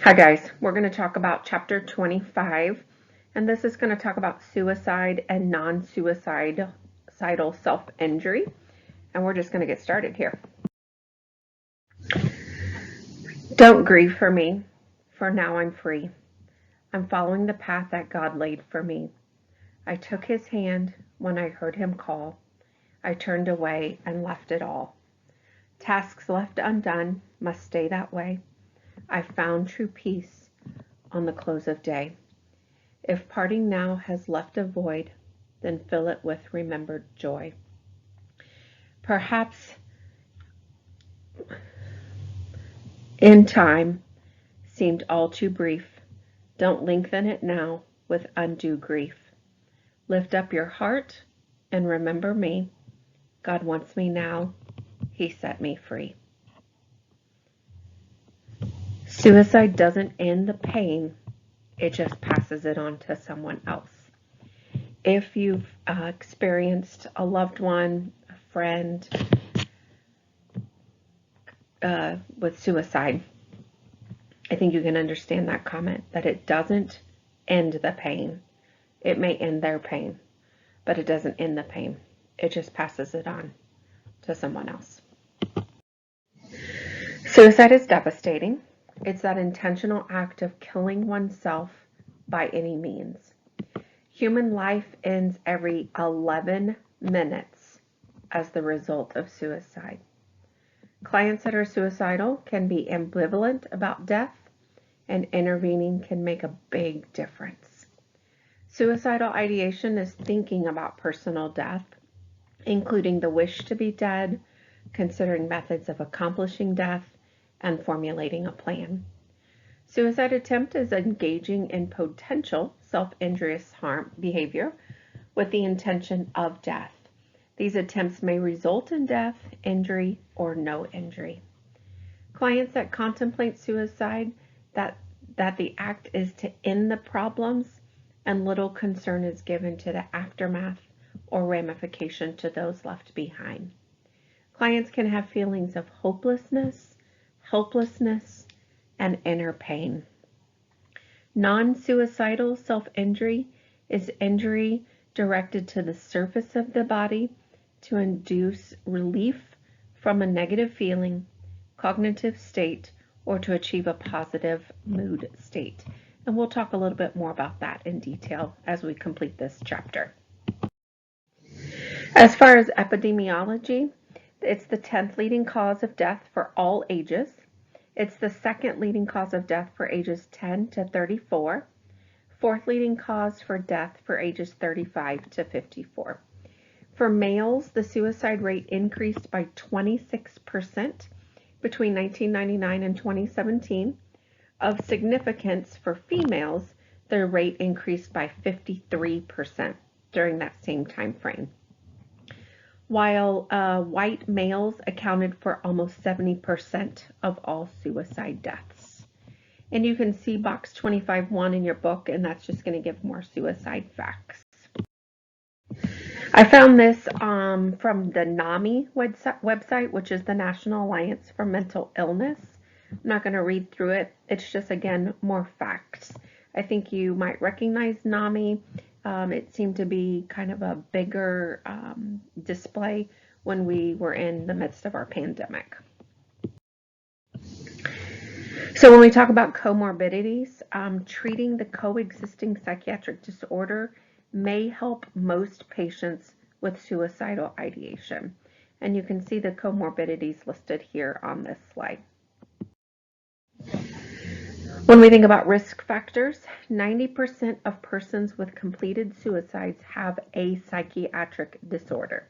Hi guys, we're going to talk about chapter 25, and this is going to talk about suicide and non-suicidal self-injury, and we're just going to get started here. Don't grieve for me, for now I'm free. I'm following the path that God laid for me. I took his hand when I heard him call. I turned away and left it all. Tasks left undone must stay that way. I found true peace on the close of day. If parting now has left a void, then fill it with remembered joy. Perhaps in time seemed all too brief. Don't lengthen it now with undue grief. Lift up your heart and remember me. God wants me now. He set me free. Suicide doesn't end the pain. It just passes it on to someone else. If you've experienced a loved one, a friend with suicide, I think you can understand that comment, that it doesn't end the pain. It may end their pain, but it doesn't end the pain. It just passes it on to someone else. Suicide is devastating. It's that intentional act of killing oneself by any means. Human life ends every 11 minutes as the result of suicide. Clients that are suicidal can be ambivalent about death, and intervening can make a big difference. Suicidal ideation is thinking about personal death, including the wish to be dead, considering methods of accomplishing death, and formulating a plan. Suicide attempt is engaging in potential self-injurious harm behavior with the intention of death. These attempts may result in death, injury, or no injury. Clients that contemplate suicide, that the act is to end the problems and little concern is given to the aftermath or ramification to those left behind. Clients can have feelings of hopelessness, helplessness, and inner pain. Non-suicidal self-injury is injury directed to the surface of the body to induce relief from a negative feeling, cognitive state, or to achieve a positive mood state. And we'll talk a little bit more about that in detail as we complete this chapter. As far as epidemiology, it's the 10th leading cause of death for all ages. It's the second leading cause of death for ages 10 to 34. Fourth leading cause for death for ages 35 to 54. For males, the suicide rate increased by 26% between 1999 and 2017. Of significance for females, the rate increased by 53% during that same time frame. While white males accounted for almost 70% of all suicide deaths. And you can see box 25.1 in your book, and that's just going to give more suicide facts. I found this from the NAMI website, which is the National Alliance for Mental Illness. I'm not going to read through it. It's just, again, more facts. I think you might recognize NAMI. It seemed to be kind of a bigger display when we were in the midst of our pandemic. So when we talk about comorbidities, treating the coexisting psychiatric disorder may help most patients with suicidal ideation. And you can see the comorbidities listed here on this slide. When we think about risk factors, 90% of persons with completed suicides have a psychiatric disorder.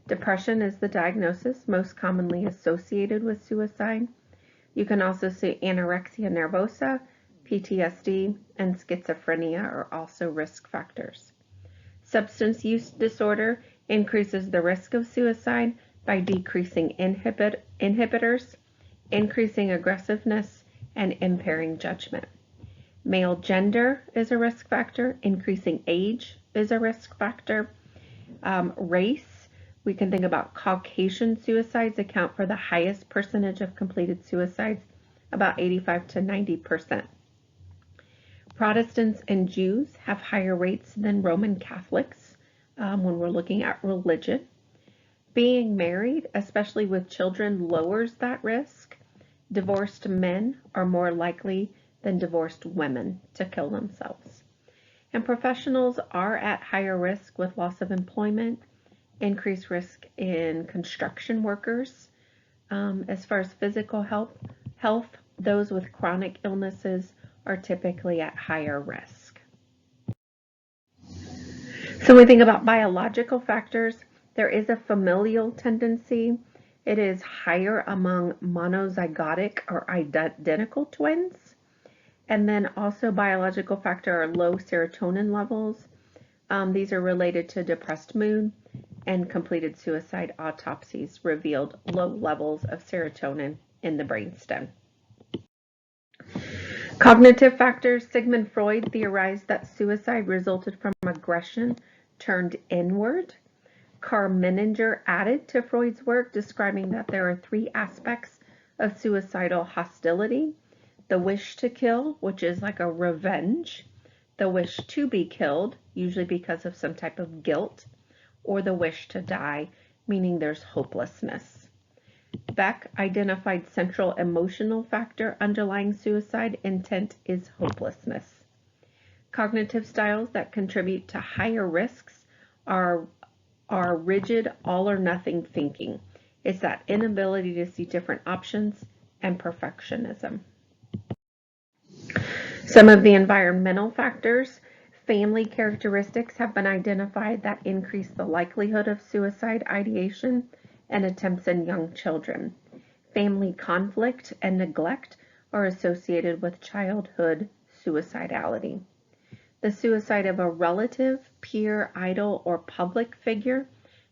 Depression is the diagnosis most commonly associated with suicide. You can also see anorexia nervosa, PTSD, and schizophrenia are also risk factors. Substance use disorder increases the risk of suicide by decreasing inhibitors, increasing aggressiveness, and impairing judgment. Male gender is a risk factor. Increasing age is a risk factor. Race, we can think about Caucasian suicides account for the highest percentage of completed suicides about 85 to 90%. Protestants and Jews have higher rates than Roman Catholics when we're looking at religion. Being married, especially with children, lowers that risk. Divorced men are more likely than divorced women to kill themselves. And professionals are at higher risk with loss of employment, increased risk in construction workers. As far as physical health, those with chronic illnesses are typically at higher risk. So when we think about biological factors, there is a familial tendency. It is higher among monozygotic or identical twins. And then also biological factor are low serotonin levels. These are related to depressed mood, and completed suicide autopsies revealed low levels of serotonin in the brainstem. Cognitive factors. Sigmund Freud theorized that suicide resulted from aggression turned inward. Carl Menninger added to Freud's work, describing that there are 3 aspects of suicidal hostility: the wish to kill, which is like a revenge; the wish to be killed, usually because of some type of guilt; or the wish to die, meaning there's hopelessness. Beck identified central emotional factor underlying suicide intent is hopelessness. Cognitive styles that contribute to higher risks are rigid all or nothing thinking. It's that inability to see different options and perfectionism. Some of the environmental factors. Family characteristics have been identified that increase the likelihood of suicide ideation and attempts in young children. Family conflict and neglect are associated with childhood suicidality. The suicide of a relative, peer, idol, or public figure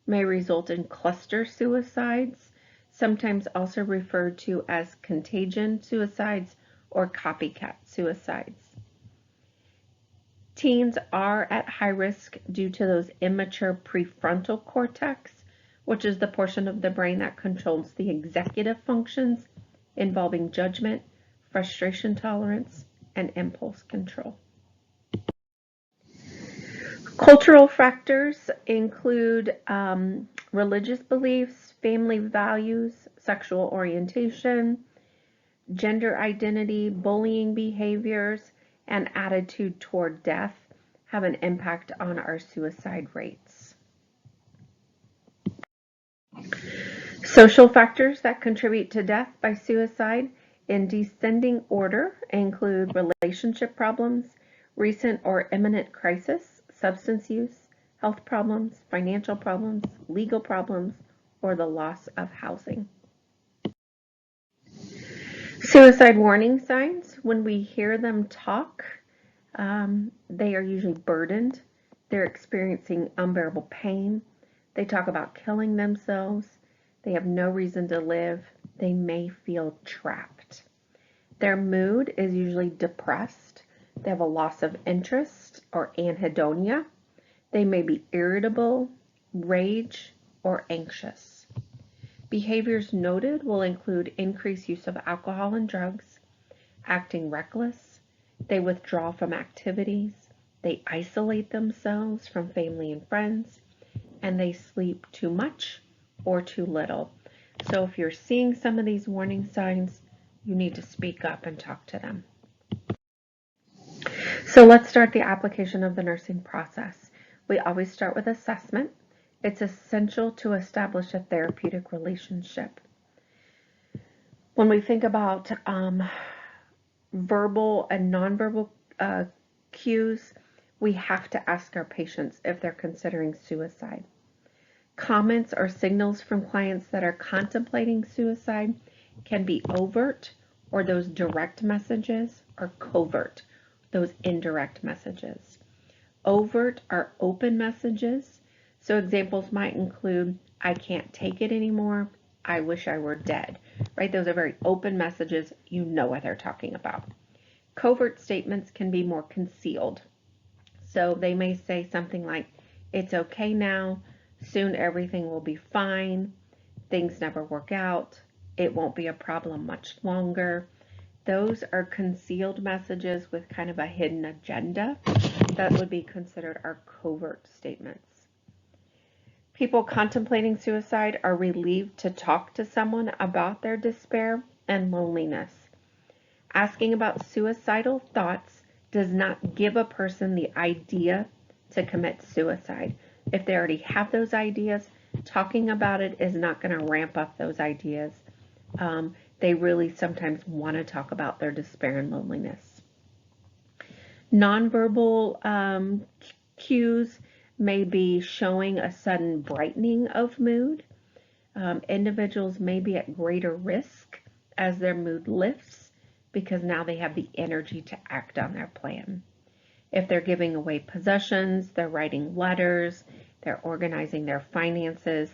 may result in cluster suicides, sometimes also referred to as contagion suicides or copycat suicides. Teens are at high risk due to those immature prefrontal cortex, which is the portion of the brain that controls the executive functions involving judgment, frustration tolerance, and impulse control. Cultural factors include religious beliefs, family values, sexual orientation, gender identity, bullying behaviors, and attitude toward death have an impact on our suicide rates. Social factors that contribute to death by suicide in descending order include relationship problems, recent or imminent crisis, substance use, health problems, financial problems, legal problems, or the loss of housing. Suicide warning signs. When we hear them talk, they are usually burdened. They're experiencing unbearable pain. They talk about killing themselves. They have no reason to live. They may feel trapped. Their mood is usually depressed. They have a loss of interest or anhedonia. They may be irritable, rage, or anxious. Behaviors noted will include increased use of alcohol and drugs, acting reckless. They withdraw from activities. They isolate themselves from family and friends, and they sleep too much or too little. So if you're seeing some of these warning signs, you need to speak up and talk to them. So let's start the application of the nursing process. We always start with assessment. It's essential to establish a therapeutic relationship. When we think about verbal and nonverbal cues, we have to ask our patients if they're considering suicide. Comments or signals from clients that are contemplating suicide can be overt, or those direct messages, or covert, those indirect messages. Overt are open messages. So examples might include, I can't take it anymore, I wish I were dead, right? Those are very open messages. You know what they're talking about. Covert statements can be more concealed. So they may say something like, it's okay now, soon everything will be fine, things never work out, it won't be a problem much longer. Those are concealed messages with kind of a hidden agenda that would be considered our covert statements. People contemplating suicide are relieved to talk to someone about their despair and loneliness. Asking about suicidal thoughts does not give a person the idea to commit suicide. If they already have those ideas, talking about it is not going to ramp up those ideas. They really sometimes want to talk about their despair and loneliness. Nonverbal cues may be showing a sudden brightening of mood. Individuals may be at greater risk as their mood lifts because now they have the energy to act on their plan. If they're giving away possessions, they're writing letters, they're organizing their finances,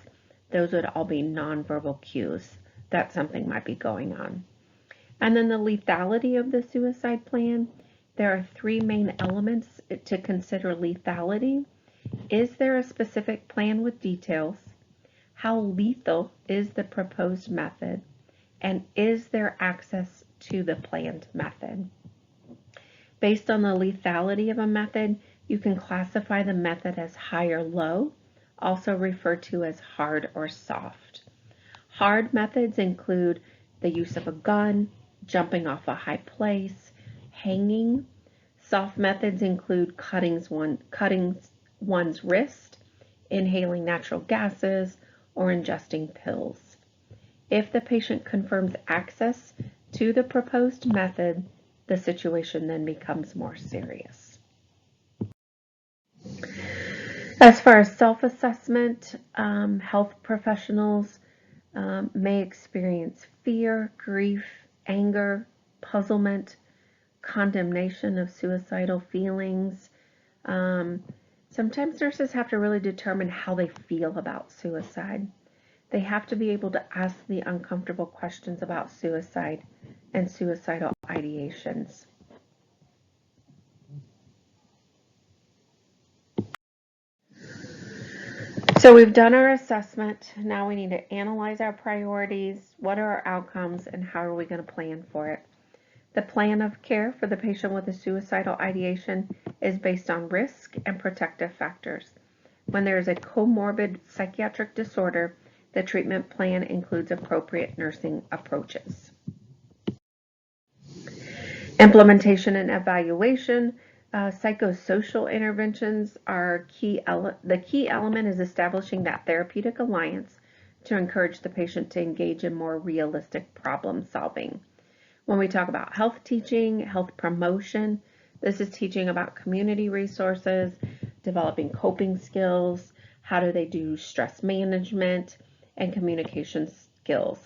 those would all be nonverbal cues that something might be going on. And then the lethality of the suicide plan. There are three main elements to consider lethality. Is there a specific plan with details? How lethal is the proposed method? And is there access to the planned method? Based on the lethality of a method, you can classify the method as high or low, also referred to as hard or soft. Hard methods include the use of a gun, jumping off a high place, hanging. Soft methods include cutting one's wrist, inhaling natural gases, or ingesting pills. If the patient confirms access to the proposed method, the situation then becomes more serious. As far as self-assessment, health professionals may experience fear, grief, anger, puzzlement, condemnation of suicidal feelings. Sometimes nurses have to really determine how they feel about suicide. They have to be able to ask the uncomfortable questions about suicide and suicidal ideations. So we've done our assessment. Now we need to analyze our priorities. What are our outcomes and how are we going to plan for it? The plan of care for the patient with a suicidal ideation is based on risk and protective factors. When there is a comorbid psychiatric disorder, the treatment plan includes appropriate nursing approaches. Implementation and evaluation. Psychosocial interventions are key. The key element is establishing that therapeutic alliance to encourage the patient to engage in more realistic problem solving. When we talk about health teaching, health promotion, this is teaching about community resources, developing coping skills, how do they do stress management, and communication skills.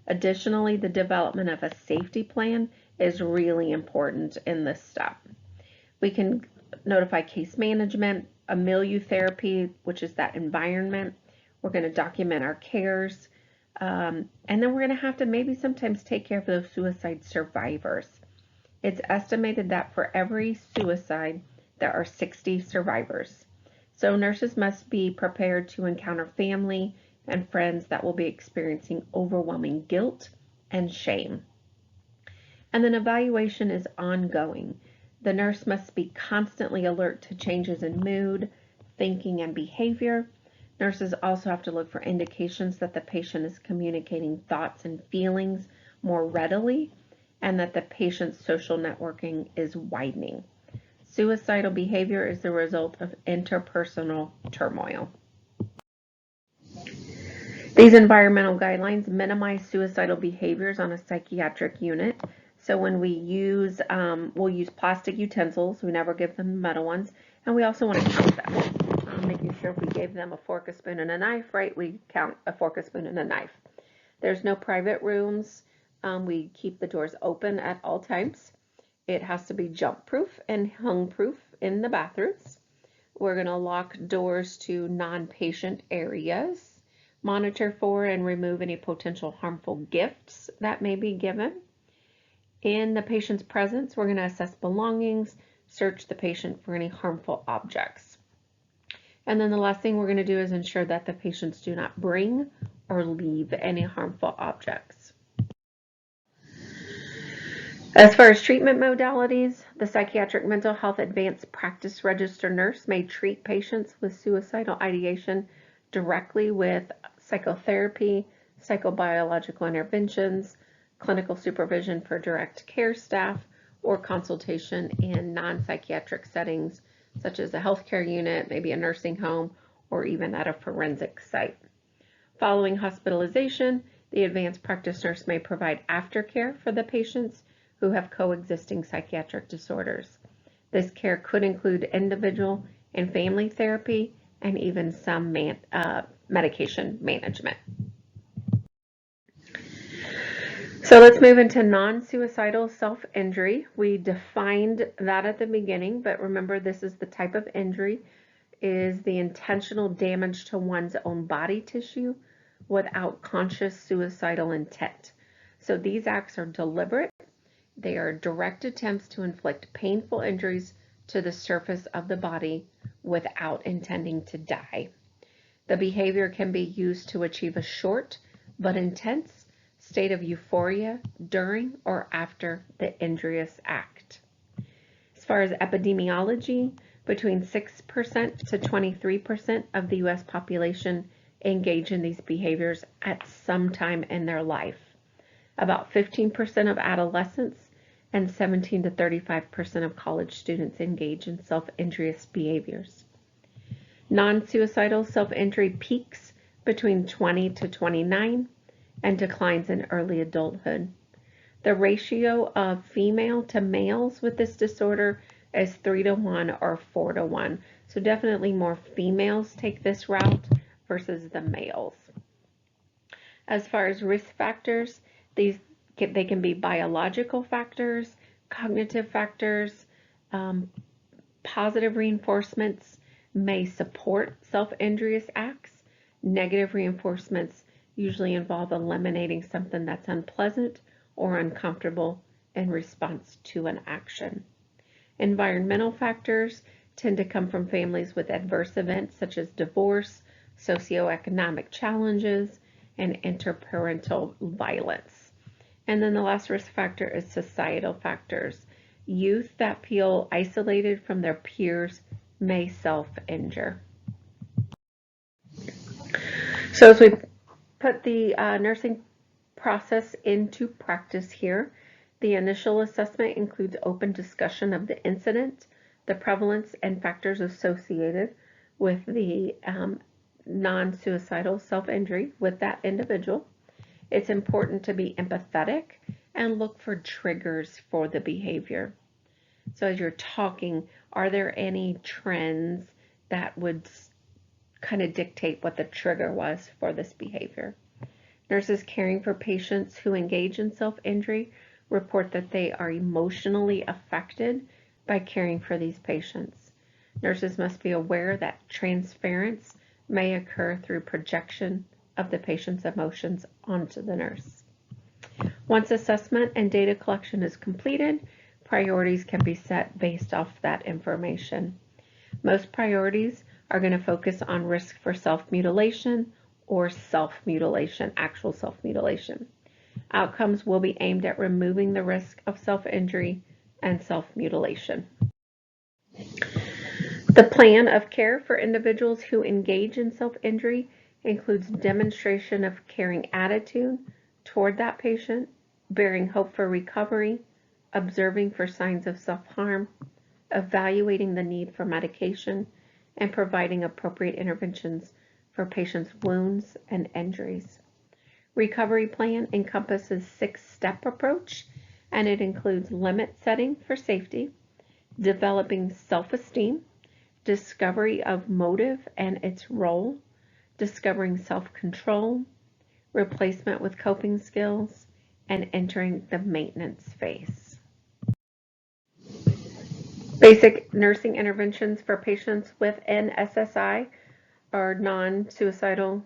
Additionally, the development of a safety plan is really important in this step. We can notify case management, a milieu therapy, which is that environment. We're going to document our cares. And then we're going to have to maybe sometimes take care of those suicide survivors. It's estimated that for every suicide, there are 60 survivors. So nurses must be prepared to encounter family and friends that will be experiencing overwhelming guilt and shame. And then evaluation is ongoing. The nurse must be constantly alert to changes in mood, thinking, and behavior. Nurses also have to look for indications that the patient is communicating thoughts and feelings more readily and that the patient's social networking is widening. Suicidal behavior is the result of interpersonal turmoil. These environmental guidelines minimize suicidal behaviors on a psychiatric unit. So when we use, we'll use plastic utensils. We never give them metal ones. And we also want to count them, making sure if we gave them a fork, a spoon, and a knife, right, we count a fork, a spoon, and a knife. There's no private rooms. We keep the doors open at all times. It has to be jump-proof and hung-proof in the bathrooms. We're going to lock doors to non-patient areas, monitor for and remove any potential harmful gifts that may be given. In the patient's presence, we're going to assess belongings, search the patient for any harmful objects. And then the last thing we're going to do is ensure that the patients do not bring or leave any harmful objects. As far as treatment modalities, the psychiatric mental health advanced practice register nurse may treat patients with suicidal ideation directly with psychotherapy, psychobiological interventions, clinical supervision for direct care staff, or consultation in non-psychiatric settings such as a healthcare unit, maybe a nursing home, or even at a forensic site. Following hospitalization, the advanced practice nurse may provide aftercare for the patients who have coexisting psychiatric disorders. This care could include individual and family therapy and even some medication management. So let's move into non-suicidal self-injury. We defined that at the beginning, but remember this is the type of injury is the intentional damage to one's own body tissue without conscious suicidal intent. So these acts are deliberate. They are direct attempts to inflict painful injuries to the surface of the body without intending to die. The behavior can be used to achieve a short but intense state of euphoria during or after the injurious act. As far as epidemiology, between 6% to 23% of the US population engage in these behaviors at some time in their life. About 15% of adolescents and 17 to 35% of college students engage in self-injurious behaviors. Non-suicidal self-injury peaks between 20 to 29 and declines in early adulthood. The ratio of female to males with this disorder is 3-to-1 or 4-to-1. So definitely more females take this route versus the males. As far as risk factors, they can be biological factors, cognitive factors, positive reinforcements may support self-injurious acts. Negative reinforcements usually involve eliminating something that's unpleasant or uncomfortable in response to an action. Environmental factors tend to come from families with adverse events such as divorce, socioeconomic challenges, and interparental violence. And then the last risk factor is societal factors. Youth that feel isolated from their peers may self-injure. So as we put the nursing process into practice here, the initial assessment includes open discussion of the incident, the prevalence, and factors associated with the non-suicidal self-injury with that individual. It's important to be empathetic and look for triggers for the behavior. So as you're talking, are there any trends that would kind of dictate what the trigger was for this behavior? Nurses caring for patients who engage in self-injury report that they are emotionally affected by caring for these patients. Nurses must be aware that transference may occur through projection of the patient's emotions onto the nurse. Once assessment and data collection is completed, priorities can be set based off that information. Most priorities are going to focus on risk for self-mutilation or self-mutilation, actual self-mutilation. Outcomes will be aimed at removing the risk of self-injury and self-mutilation. The plan of care for individuals who engage in self-injury includes demonstration of caring attitude toward that patient, bearing hope for recovery, observing for signs of self-harm, evaluating the need for medication, and providing appropriate interventions for patients' wounds and injuries. Recovery plan encompasses 6-step approach, and it includes limit setting for safety, developing self-esteem, discovery of motive and its role, discovering self-control, replacement with coping skills, and entering the maintenance phase. Basic nursing interventions for patients with NSSI or non-suicidal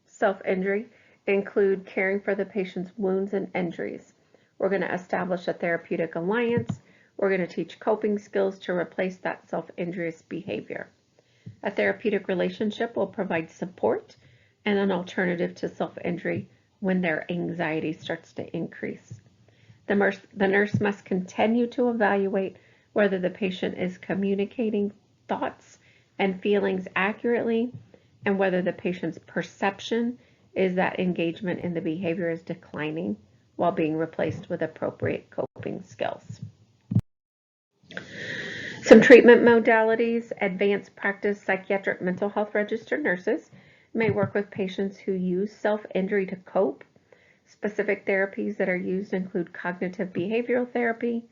self-injury include caring for the patient's wounds and injuries. We're going to establish a therapeutic alliance. We're going to teach coping skills to replace that self-injurious behavior. A therapeutic relationship will provide support and an alternative to self-injury when their anxiety starts to increase. The nurse must continue to evaluate whether the patient is communicating thoughts and feelings accurately and whether the patient's perception is that engagement in the behavior is declining while being replaced with appropriate coping skills. Some treatment modalities. Advanced practice psychiatric mental health registered nurses may work with patients who use self-injury to cope. Specific therapies that are used include cognitive behavioral therapy,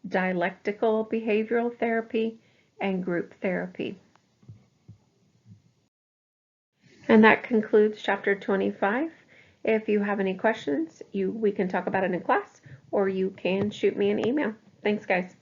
dialectical behavioral therapy, and group therapy. And that concludes chapter 25. If you have any questions, we can talk about it in class, or you can shoot me an email. Thanks, guys.